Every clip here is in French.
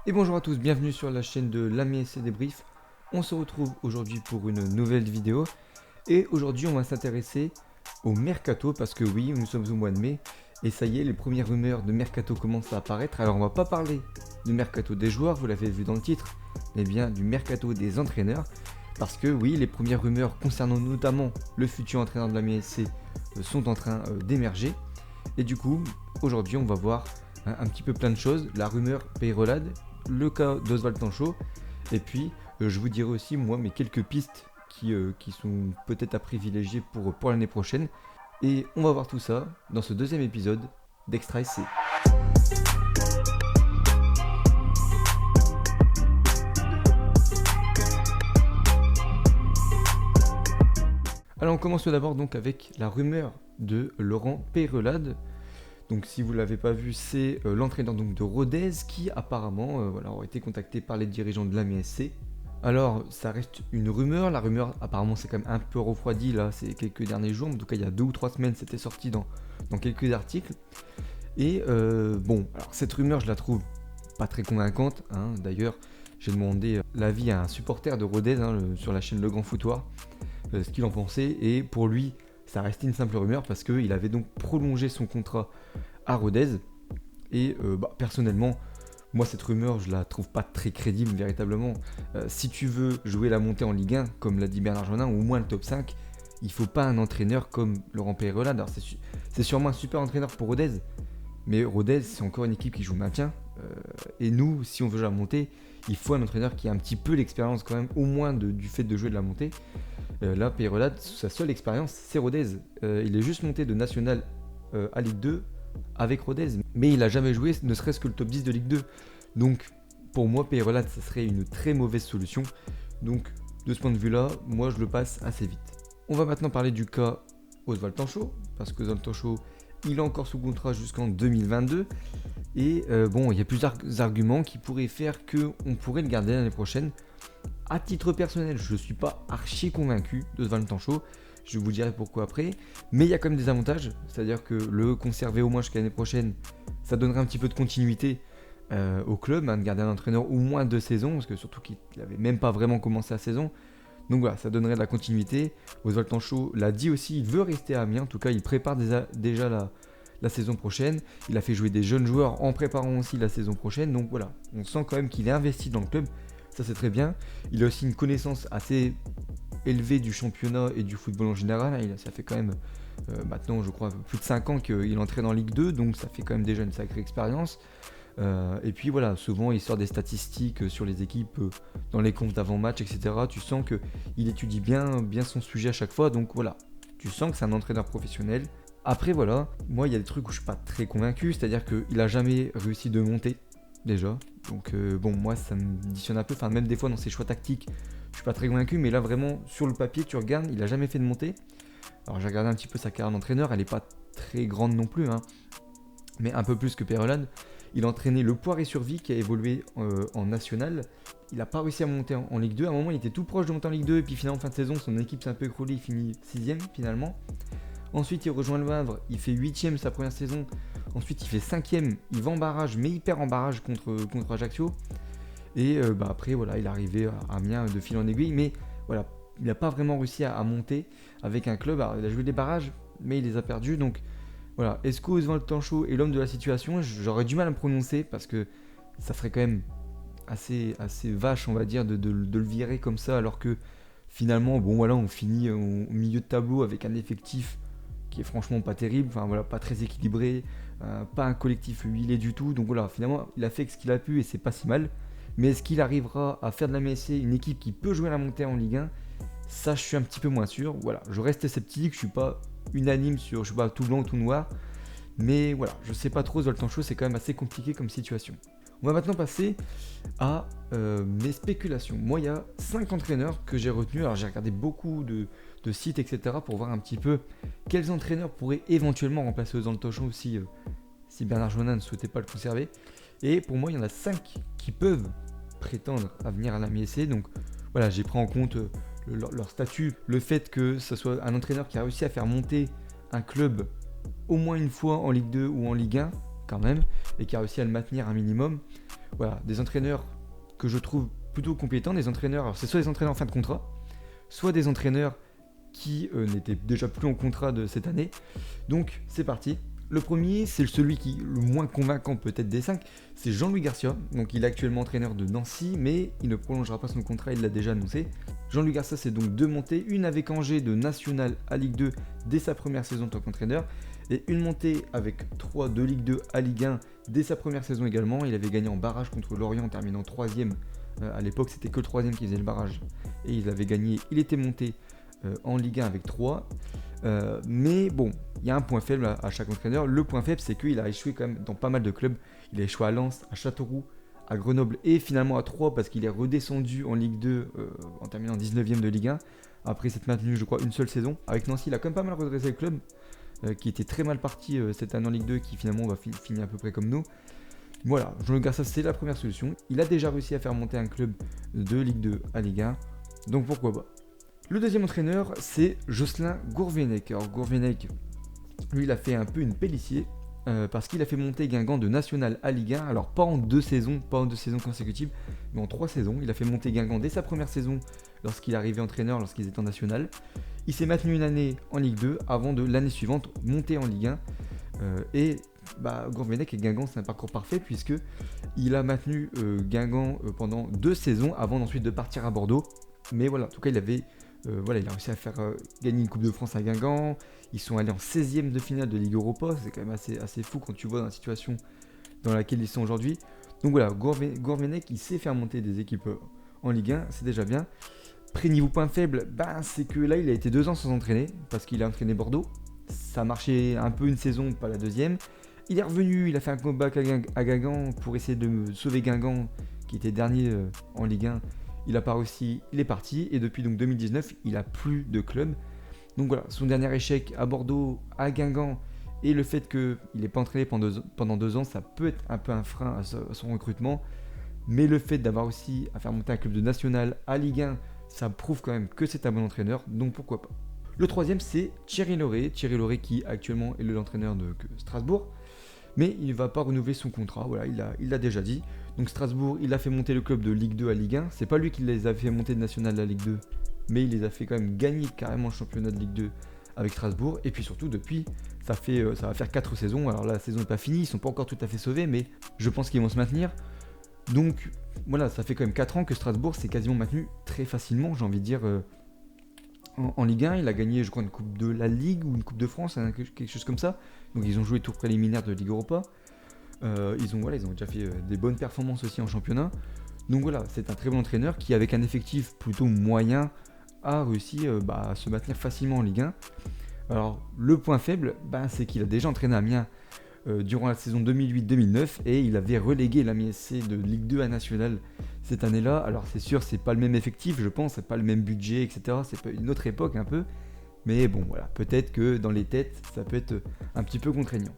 Et bonjour à tous, bienvenue sur la chaîne de l'Ami SC Débrief. On se retrouve aujourd'hui pour une nouvelle vidéo. Et aujourd'hui on va s'intéresser au Mercato parce que oui, nous sommes au mois de mai. Et ça y est, les premières rumeurs de Mercato commencent à apparaître. Alors on va pas parler du Mercato des joueurs, vous l'avez vu dans le titre, mais bien du Mercato des entraîneurs. Parce que oui, les premières rumeurs concernant notamment le futur entraîneur de l'Ami SC sont en train d'émerger. Et du coup, aujourd'hui on va voir un petit peu plein de choses. La rumeur Peyrelade, le cas d'Oswald Tanchot, et puis je vous dirai aussi moi mes quelques pistes qui sont peut-être à privilégier pour l'année prochaine. Et on va voir tout ça dans ce deuxième épisode d'Extra SC. Alors on commence tout d'abord donc avec la rumeur de Laurent Peyrelade. Donc si vous ne l'avez pas vu, c'est l'entraîneur donc de Rodez qui apparemment aurait été contacté par les dirigeants de l'Ami SC. Alors ça reste une rumeur, la rumeur apparemment c'est quand même un peu refroidi là ces quelques derniers jours, en tout cas il y a 2 ou 3 semaines c'était sorti dans quelques articles. Et bon, alors cette rumeur je la trouve pas très convaincante, hein. D'ailleurs j'ai demandé l'avis à un supporter de Rodez sur la chaîne Le Grand Foutoir, ce qu'il en pensait, et pour lui ça restait une simple rumeur parce qu'il avait donc prolongé son contrat à Rodez. Et personnellement, moi cette rumeur je la trouve pas très crédible véritablement. Si tu veux jouer la montée en Ligue 1, comme l'a dit Bernard Jonin, ou au moins le top 5, il faut pas un entraîneur comme Laurent Peyrelade. Alors c'est sûrement un super entraîneur pour Rodez, mais Rodez c'est encore une équipe qui joue maintien. Et nous, si on veut jouer la montée, il faut un entraîneur qui a un petit peu l'expérience quand même, au moins du fait de jouer de la montée. Là, Peyrelade, sa seule expérience, c'est Rodez. Il est juste monté de National à Ligue 2 avec Rodez, mais il n'a jamais joué ne serait-ce que le top 10 de Ligue 2. Donc, pour moi, Peyrelade, ça serait une très mauvaise solution. Donc, de ce point de vue-là, moi, je le passe assez vite. On va maintenant parler du cas Oswald Tanchot, parce que Oswald Tanchot, il est encore sous contrat jusqu'en 2022. Et bon, il y a plusieurs arguments qui pourraient faire qu'on pourrait le garder l'année prochaine. À titre personnel, je ne suis pas archi convaincu d'Oswald Tanchot, je vous dirai pourquoi après, mais il y a quand même des avantages, c'est-à-dire que le conserver au moins jusqu'à l'année prochaine, ça donnerait un petit peu de continuité au club, de garder un entraîneur au moins 2 saisons, parce que surtout qu'il n'avait même pas vraiment commencé la saison, donc voilà, ça donnerait de la continuité. Oswald Tanchot l'a dit aussi, il veut rester à Amiens, en tout cas il prépare déjà la saison prochaine, il a fait jouer des jeunes joueurs en préparant aussi la saison prochaine, donc voilà, on sent quand même qu'il est investi dans le club. Ça c'est très bien. Il a aussi une connaissance assez élevée du championnat et du football en général. Ça fait quand même maintenant je crois plus de 5 ans qu'il entraîne en Ligue 2, donc ça fait quand même déjà une sacrée expérience. Et puis voilà, souvent il sort des statistiques sur les équipes dans les confs d'avant-match, etc. Tu sens qu'il étudie bien son sujet à chaque fois, donc voilà, tu sens que c'est un entraîneur professionnel. Après voilà, moi il y a des trucs où je suis pas très convaincu, c'est-à-dire qu'il a jamais réussi de monter. Déjà, donc bon, moi ça me conditionne un peu, enfin même des fois dans ses choix tactiques je suis pas très convaincu, mais là vraiment sur le papier tu regardes, il a jamais fait de montée. Alors j'ai regardé un petit peu sa carrière d'entraîneur, elle est pas très grande non plus, mais un peu plus que Peyrelade. Il a entraîné le Poiré-sur-Vie qui a évolué en national, il a pas réussi à monter en Ligue 2, à un moment il était tout proche de monter en Ligue 2 et puis finalement en fin de saison son équipe s'est un peu écroulée, il finit 6ème finalement. Ensuite il rejoint le Havre, il fait 8ème sa première saison. Ensuite il fait 5ème, il va en barrage, mais il perd en barrage contre Ajaccio. Et après voilà, il est arrivé à Amiens de fil en aiguille, mais voilà, il n'a pas vraiment réussi à monter avec un club. Alors, il a joué des barrages, mais il les a perdus. Donc voilà, est-ce qu'Oswald Tanchot est l'homme de la situation? J'aurais du mal à me prononcer parce que ça ferait quand même assez vache, on va dire, de le virer comme ça, alors que finalement, bon voilà, on finit au milieu de tableau avec un effectif qui est franchement pas terrible, enfin voilà, pas très équilibré, pas un collectif huilé du tout, donc voilà, finalement il a fait ce qu'il a pu et c'est pas si mal, mais est-ce qu'il arrivera à faire de la MSC une équipe qui peut jouer la montée en Ligue 1? Ça je suis un petit peu moins sûr, voilà, je reste sceptique, je suis pas unanime sur, je suis pas tout blanc ou tout noir, mais voilà, je sais pas trop, Oswald Tanchot c'est quand même assez compliqué comme situation. On va maintenant passer à mes spéculations. Moi il y a 5 entraîneurs que j'ai retenus, alors j'ai regardé beaucoup de sites, etc. pour voir un petit peu quels entraîneurs pourraient éventuellement remplacer Oswald Tanchot si Bernard Jonin ne souhaitait pas le conserver. Et pour moi, il y en a 5 qui peuvent prétendre à venir à l'Ami SC. Donc voilà, j'ai pris en compte leur statut, le fait que ce soit un entraîneur qui a réussi à faire monter un club au moins une fois en Ligue 2 ou en Ligue 1, quand même, et qui a réussi à le maintenir un minimum. Voilà, des entraîneurs que je trouve plutôt compétents, des entraîneurs, alors c'est soit des entraîneurs en fin de contrat, soit des entraîneurs qui n'étaient déjà plus en contrat de cette année. Donc c'est parti. Le premier, c'est celui qui est le moins convaincant peut-être des 5, c'est Jean-Louis Garcia. Donc il est actuellement entraîneur de Nancy, mais il ne prolongera pas son contrat, il l'a déjà annoncé. Jean-Louis Garcia, c'est donc 2 montées, une avec Angers de National à Ligue 2 dès sa première saison en tant qu'entraîneur, et une montée avec 3 de Ligue 2 à Ligue 1 dès sa première saison également. Il avait gagné en barrage contre Lorient en terminant 3ème. À l'époque, c'était que le 3ème qui faisait le barrage, et il avait gagné, il était monté en Ligue 1 avec 3. Mais bon, il y a un point faible à chaque entraîneur. Le point faible, c'est qu'il a échoué quand même dans pas mal de clubs. Il a échoué à Lens, à Châteauroux, à Grenoble et finalement à Troyes parce qu'il est redescendu en Ligue 2 en terminant 19ème de Ligue 1. Après s'être maintenu, je crois, une seule saison. Avec Nancy, il a quand même pas mal redressé le club qui était très mal parti cette année en Ligue 2 qui finalement va finir à peu près comme nous. Voilà, Jean-Luc Garcia, c'est la première solution. Il a déjà réussi à faire monter un club de Ligue 2 à Ligue 1. Donc pourquoi pas. Le deuxième entraîneur, c'est Jocelyn Gourvenec. Alors Gourvenec, lui, il a fait un peu une pélicier parce qu'il a fait monter Guingamp de National à Ligue 1. Alors pas en 2 saisons, pas en 2 saisons consécutives, mais en 3 saisons. Il a fait monter Guingamp dès sa première saison lorsqu'il est arrivé entraîneur, lorsqu'ils étaient en National. Il s'est maintenu une année en Ligue 2 avant de l'année suivante monter en Ligue 1. Gourvenec et Guingamp, c'est un parcours parfait puisque il a maintenu Guingamp pendant 2 saisons avant ensuite de partir à Bordeaux. Mais voilà, en tout cas, il a réussi à faire gagner une Coupe de France à Guingamp. Ils sont allés en 16ème de finale de Ligue Europa. C'est quand même assez fou quand tu vois dans la situation dans laquelle ils sont aujourd'hui. Donc voilà, Gourvenec, il sait faire monter des équipes en Ligue 1, c'est déjà bien. Après, niveau point faible, c'est que là, il a été 2 ans sans entraîner parce qu'il a entraîné Bordeaux. Ça a marché un peu une saison, pas la deuxième. Il est revenu, il a fait un comeback à Guingamp pour essayer de sauver Guingamp, qui était dernier en Ligue 1. Il a pas réussi, il est parti, et depuis donc 2019, il a plus de club. Donc voilà, son dernier échec à Bordeaux, à Guingamp, et le fait qu'il n'ait pas entraîné pendant 2 ans, ça peut être un peu un frein à son recrutement. Mais le fait d'avoir aussi à faire monter un club de National à Ligue 1, ça prouve quand même que c'est un bon entraîneur, donc pourquoi pas. Le troisième, c'est Thierry Lauré. Thierry Lauré qui actuellement est l'entraîneur de Strasbourg, mais il ne va pas renouveler son contrat, voilà, il l'a déjà dit. Donc Strasbourg, il a fait monter le club de Ligue 2 à Ligue 1. C'est pas lui qui les a fait monter de National à Ligue 2, mais il les a fait quand même gagner carrément le championnat de Ligue 2 avec Strasbourg. Et puis surtout, depuis, ça va faire 4 saisons. Alors la saison n'est pas finie, ils sont pas encore tout à fait sauvés, mais je pense qu'ils vont se maintenir. Donc voilà, ça fait quand même 4 ans que Strasbourg s'est quasiment maintenu très facilement, j'ai envie de dire, en Ligue 1. Il a gagné, je crois, une Coupe de la Ligue ou une Coupe de France, quelque chose comme ça. Donc ils ont joué tour préliminaire de Ligue Europa. Ils ont déjà fait des bonnes performances aussi en championnat. Donc voilà, c'est un très bon entraîneur qui, avec un effectif plutôt moyen, a réussi à se maintenir facilement en Ligue 1. Alors le point faible, c'est qu'il a déjà entraîné Amiens durant la saison 2008-2009 et il avait relégué l'Amiens SC de Ligue 2 à National cette année-là. Alors c'est sûr, c'est pas le même effectif, je pense, c'est pas le même budget, etc. C'est pas une autre époque un peu. Mais bon, voilà, peut-être que dans les têtes, ça peut être un petit peu contraignant.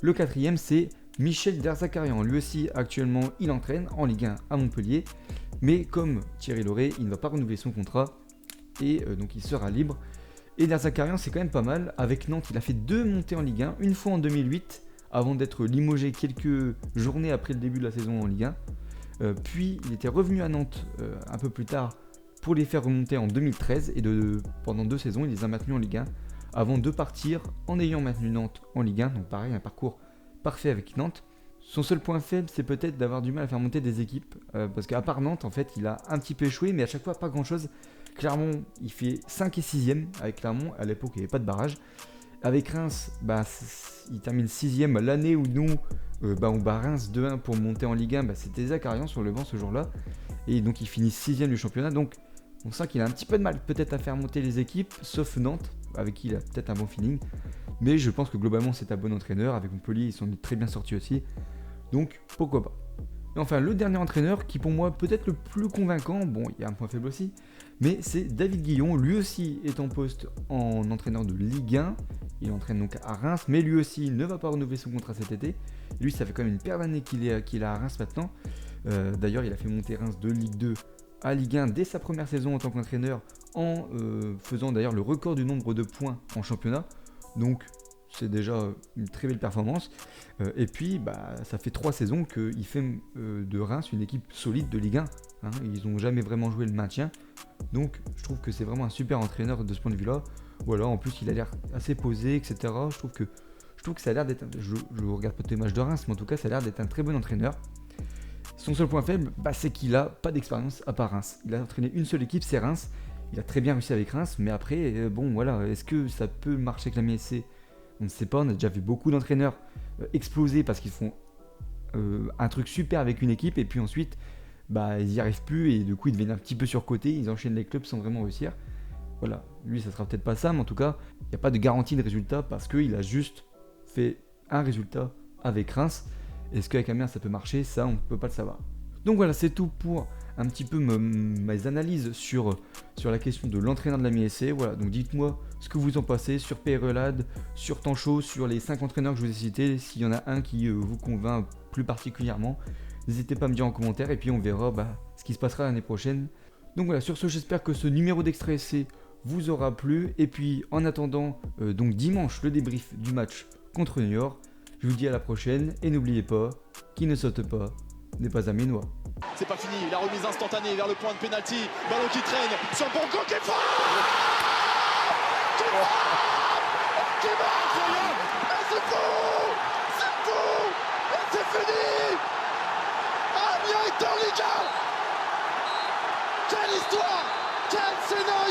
Le quatrième, c'est Michel Derzakarian. Lui aussi, actuellement, il entraîne en Ligue 1 à Montpellier. Mais comme Thierry Lauré, il ne va pas renouveler son contrat et donc il sera libre. Et Derzakarian, c'est quand même pas mal. Avec Nantes, il a fait 2 montées en Ligue 1, une fois en 2008, avant d'être limogé quelques journées après le début de la saison en Ligue 1. Puis, il était revenu à Nantes un peu plus tard pour les faire remonter en 2013 et pendant 2 saisons, il les a maintenus en Ligue 1 avant de partir en ayant maintenu Nantes en Ligue 1. Donc pareil, un parcours parfait avec Nantes. Son seul point faible, c'est peut-être d'avoir du mal à faire monter des équipes parce qu'à part Nantes, en fait, il a un petit peu échoué, mais à chaque fois, pas grand-chose. Clermont, il fait 5 et 6e avec Clermont. À l'époque, il n'y avait pas de barrage. Avec Reims, il termine 6e l'année où nous, on bat Reims 2-1 pour monter en Ligue 1. C'était Zakarian sur le banc ce jour-là. Et donc, il finit 6e du championnat. Donc, on sent qu'il a un petit peu de mal peut-être à faire monter les équipes, sauf Nantes, avec qui il a peut-être un bon feeling. Mais je pense que globalement, c'est un bon entraîneur. Avec Montpellier, ils sont très bien sortis aussi. Donc, pourquoi pas. Et enfin, le dernier entraîneur qui, pour moi, peut-être le plus convaincant, bon, il y a un point faible aussi, mais c'est David Guillon. Lui aussi est en poste en entraîneur de Ligue 1. Il entraîne donc à Reims, mais lui aussi ne va pas renouveler son contrat cet été. Lui, ça fait quand même une paire d'années qu'il est à Reims maintenant. D'ailleurs, il a fait monter Reims de Ligue 2 à Ligue 1 dès sa première saison en tant qu'entraîneur, en faisant d'ailleurs le record du nombre de points en championnat. Donc, c'est déjà une très belle performance. Et puis, ça fait 3 saisons qu'il fait de Reims une équipe solide de Ligue 1. Hein. Ils n'ont jamais vraiment joué le maintien. Donc, je trouve que c'est vraiment un super entraîneur de ce point de vue-là. Voilà, en plus, il a l'air assez posé, etc. Je trouve que ça a l'air d'être... Je regarde pas tous les matchs de Reims, mais en tout cas, ça a l'air d'être un très bon entraîneur. Son seul point faible, c'est qu'il a pas d'expérience à part Reims. Il a entraîné une seule équipe, c'est Reims. Il a très bien réussi avec Reims, mais après, est-ce que ça peut marcher avec la MSC? On ne sait pas, on a déjà vu beaucoup d'entraîneurs exploser parce qu'ils font un truc super avec une équipe et puis ensuite, ils n'y arrivent plus et du coup, ils deviennent un petit peu surcotés, ils enchaînent les clubs sans vraiment réussir. Voilà, lui, ça sera peut-être pas ça, mais en tout cas, il n'y a pas de garantie de résultat parce qu'il a juste fait un résultat avec Reims. Est-ce qu'avec Amiens ça peut marcher? Ça, on ne peut pas le savoir. Donc voilà, c'est tout pour un petit peu mes analyses sur la question de l'entraîneur de la MSC. Voilà, donc dites-moi ce que vous en pensez sur Peyrelade, sur Tanchot, sur les 5 entraîneurs que je vous ai cités. S'il y en a un qui vous convainc plus particulièrement, n'hésitez pas à me dire en commentaire et puis on verra ce qui se passera l'année prochaine. Donc voilà, sur ce, j'espère que ce numéro d'Extra SC vous aura plu. Et puis en attendant, donc dimanche, le débrief du match contre New York. Je vous dis à la prochaine et n'oubliez pas, qui ne saute pas n'est pas un Ménois. C'est pas fini, la remise instantanée vers le point de pénalty, ballon qui traîne sur Bongo qui frappe qui marque incroyable. Et c'est fou, et c'est fini. Amiens est en Ligue 1. Quelle histoire, quel scénario.